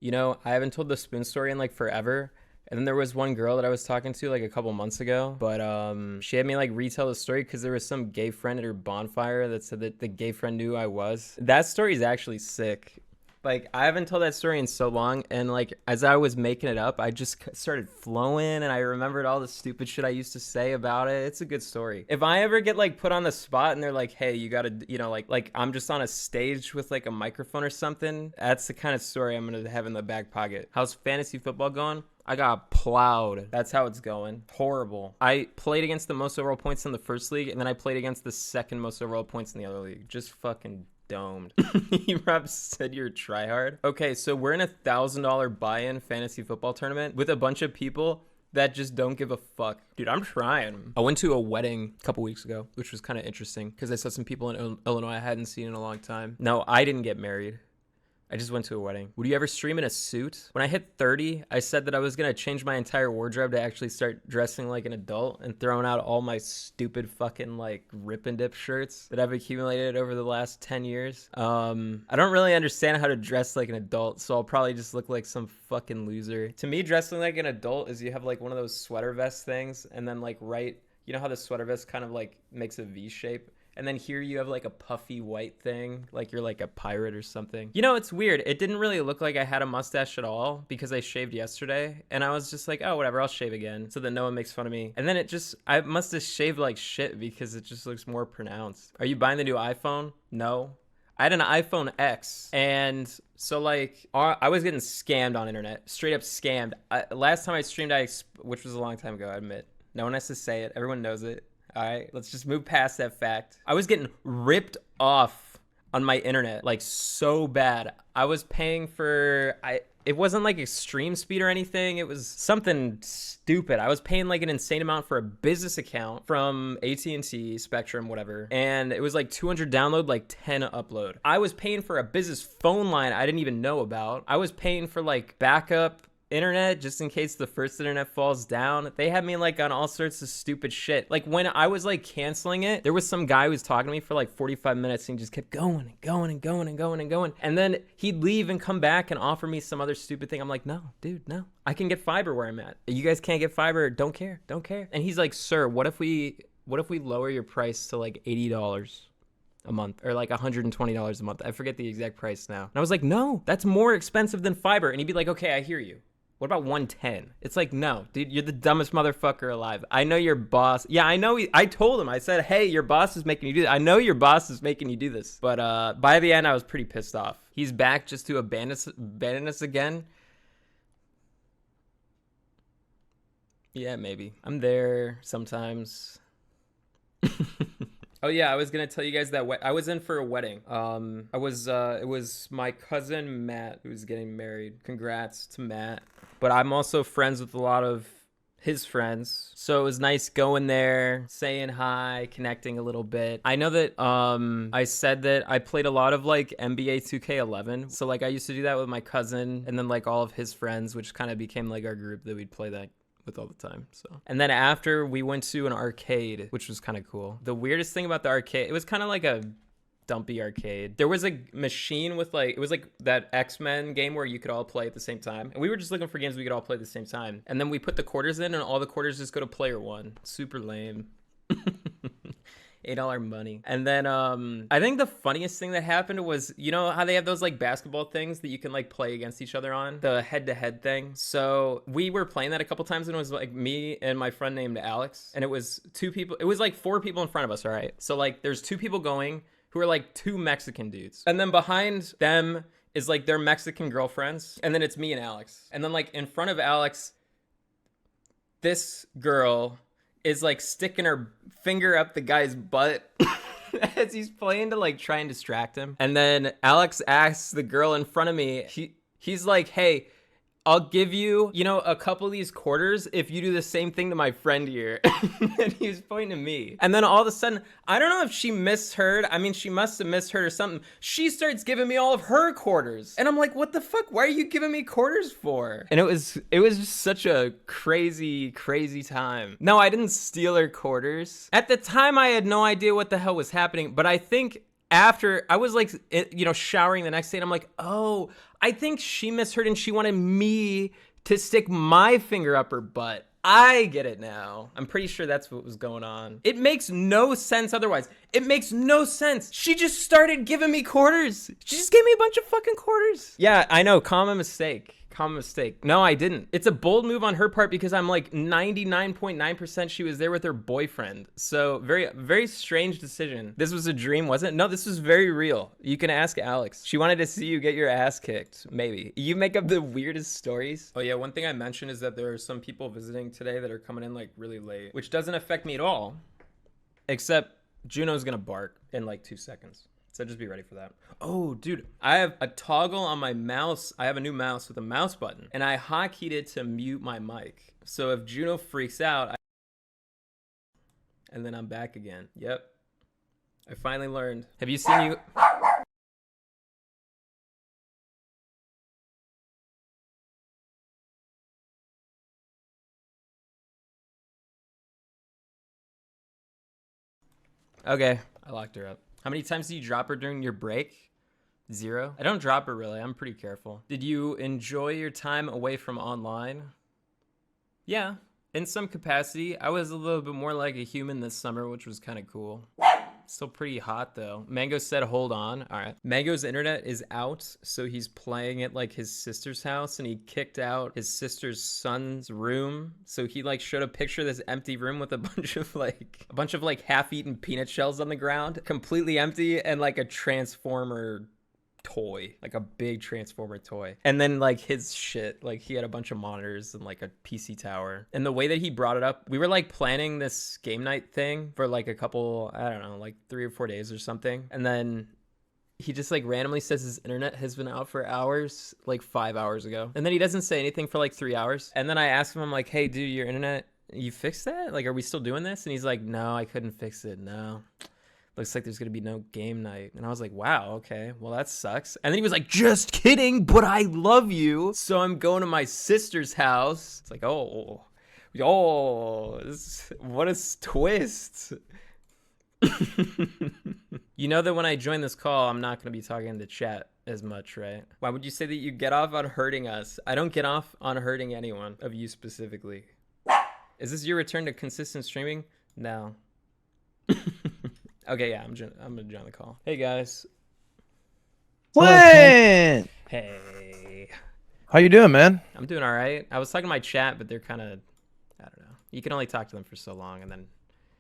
You know, I haven't told the spoon story in like forever. And then there was one girl that I was talking to like a couple months ago, but she had me like retell the story because there was some gay friend at her bonfire that said that the gay friend knew who I was. That story is actually sick. Like I haven't told that story in so long, and like as I was making it up, I just started flowing, and I remembered all the stupid shit I used to say about it. It's a good story. If I ever get like put on the spot and they're like, "Hey, you gotta," like I'm just on a stage with like a microphone or something, that's the kind of story I'm gonna have in the back pocket. How's fantasy football going? I got plowed. That's how it's going. Horrible. I played against the most overall points in the first league, and then I played against the second most overall points in the other league. Just fucking domed. Rob said you're a tryhard. Okay, so we're in $1,000 buy-in fantasy football tournament with a bunch of people that just don't give a fuck. Dude, I'm trying. I went to a wedding a couple weeks ago, which was kind of interesting because I saw some people in Illinois I hadn't seen in a long time. No, I didn't get married. I just went to a wedding. Would you ever stream in a suit? When I hit 30, I said that I was going to change my entire wardrobe to actually start dressing like an adult and throwing out all my stupid fucking like rip and dip shirts that I've accumulated over the last 10 years. I don't really understand how to dress like an adult, so I'll probably just look like some fucking loser. To me, dressing like an adult is you have like one of those sweater vest things and then like you know how the sweater vest kind of like makes a V shape? And then here you have like a puffy white thing, like you're like a pirate or something. You know, it's weird. It didn't really look like I had a mustache at all because I shaved yesterday. And I was just like, oh, whatever, I'll shave again so that no one makes fun of me. And then I must have shaved like shit because it just looks more pronounced. Are you buying the new iPhone? No. I had an iPhone X, and so like I was getting scammed on internet, straight up scammed. Last time I streamed, which was a long time ago, I admit. No one has to say it. Everyone knows it. All right, let's just move past that fact. I was getting ripped off on my internet, like so bad. I was paying for, it wasn't like extreme speed or anything. It was something stupid. I was paying like an insane amount for a business account from AT&T, Spectrum, whatever. And it was like 200 download, like 10 upload. I was paying for a business phone line I didn't even know about. I was paying for like backup internet just in case the first internet falls down. They had me like on all sorts of stupid shit. Like when I was like canceling it, there was some guy who was talking to me for like 45 minutes and he just kept going and going and going and going and going, and then he'd leave and come back and offer me some other stupid thing. I'm like, no dude, no, I can get fiber where I'm at. You guys can't get fiber. Don't care. And he's like, sir, what if we lower your price to like $80 a month or like $120 a month? I forget the exact price now. And I was like, no, that's more expensive than fiber. And he'd be like, okay, I hear you. What about 110? It's like, no, dude, you're the dumbest motherfucker alive. I know your boss. Yeah, I know. I told him, I said, hey, your boss is making you do this. I know your boss is making you do this. But by the end, I was pretty pissed off. He's back just to abandon us again. Yeah, maybe. I'm there sometimes. Oh yeah, I was gonna tell you guys that I was in for a wedding. It was my cousin Matt who was getting married. Congrats to Matt. But I'm also friends with a lot of his friends, so it was nice going there, saying hi, connecting a little bit. I know that I said that I played a lot of like NBA 2K11, so like I used to do that with my cousin and then like all of his friends, which kind of became like our group that we'd play that with all the time. So, and then after we went to an arcade, which was kind of cool. The weirdest thing about the arcade, it was kind of like a dumpy arcade. There was a machine with like, it was like that X-Men game where you could all play at the same time, and we were just looking for games we could all play at the same time, and then we put the quarters in and all the quarters just go to player one. Super lame. $8 money. And then I think the funniest thing that happened was, you know how they have those like basketball things that you can like play against each other on, the head-to-head thing. So we were playing that a couple times, and it was like me and my friend named Alex, and it was two people. It was like four people in front of us. All right, so like there's two people going who are like two Mexican dudes, and then behind them is like their Mexican girlfriends, and then it's me and Alex, and then like in front of Alex, this girl is like sticking her finger up the guy's butt as he's playing to like try and distract him. And then Alex asks the girl in front of me, he's like, hey, I'll give you, a couple of these quarters if you do the same thing to my friend here. And he was pointing to me. And then all of a sudden, I don't know if she misheard. I mean, she must have misheard or something. She starts giving me all of her quarters. And I'm like, what the fuck? Why are you giving me quarters for? And it was just such a crazy, crazy time. No, I didn't steal her quarters. At the time, I had no idea what the hell was happening. But I think after I was like, showering the next day, and I'm like, oh, I think she misheard and she wanted me to stick my finger up her butt. I get it now. I'm pretty sure that's what was going on. It makes no sense otherwise. It makes no sense. She just started giving me quarters. She just gave me a bunch of fucking quarters. Yeah, I know. Common mistake. Common mistake. No, I didn't. It's a bold move on her part because I'm like 99.9% she was there with her boyfriend. So very, very strange decision. This was a dream, wasn't it? No, this was very real. You can ask Alex. She wanted to see you get your ass kicked. Maybe. You make up the weirdest stories. Oh yeah, one thing I mentioned is that there are some people visiting today that are coming in like really late, which doesn't affect me at all. Except Juno's gonna bark in like 2 seconds. So just be ready for that. Oh, dude, I have a toggle on my mouse. I have a new mouse with a mouse button, and I hotkeyed it to mute my mic. So if Juno freaks out, and then I'm back again. Yep. I finally learned. Have you seen you? Okay, I locked her up. How many times did you drop her during your break? 0? I don't drop her really. I'm pretty careful. Did you enjoy your time away from online? Yeah, in some capacity. I was a little bit more like a human this summer, which was kind of cool. Still pretty hot though. Mango said hold on. All right. Mango's internet is out, so he's playing at like his sister's house, and he kicked out his sister's son's room. So he like showed a picture of this empty room with a bunch of like half-eaten peanut shells on the ground, completely empty, and like a transformer toy, like a big transformer toy. And then like his shit, like he had a bunch of monitors and like a PC tower. And the way that he brought it up, we were like planning this game night thing for like a couple, I don't know, like 3 or 4 days or something. And then he just like randomly says his internet has been out for hours, like 5 hours ago. And then he doesn't say anything for like 3 hours. And then I asked him, I'm like, hey dude, your internet, you fixed that? Like, are we still doing this? And he's like, no, I couldn't fix it. No. Looks like there's gonna be no game night. And I was like, wow, okay, well that sucks. And then he was like, just kidding, but I love you. So I'm going to my sister's house. It's like, oh, what a twist. You know that when I join this call, I'm not gonna be talking to chat as much, right? Why would you say that you get off on hurting us? I don't get off on hurting anyone, of you specifically. Is this your return to consistent streaming? No. Okay, yeah, I'm gonna join the call. Hey guys. Clint! Hey. How you doing, man? I'm doing all right. I was talking to my chat, but they're kind of, I don't know. You can only talk to them for so long, and then.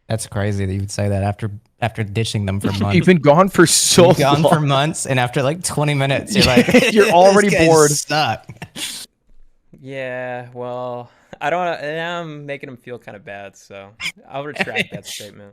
That's crazy that you would say that after ditching them for months. You've been gone for so long. Gone for months, and after like 20 minutes, you're like, you're already bored. Stuck. Yeah, well, I don't. I'm making them feel kind of bad, so I'll retract that statement.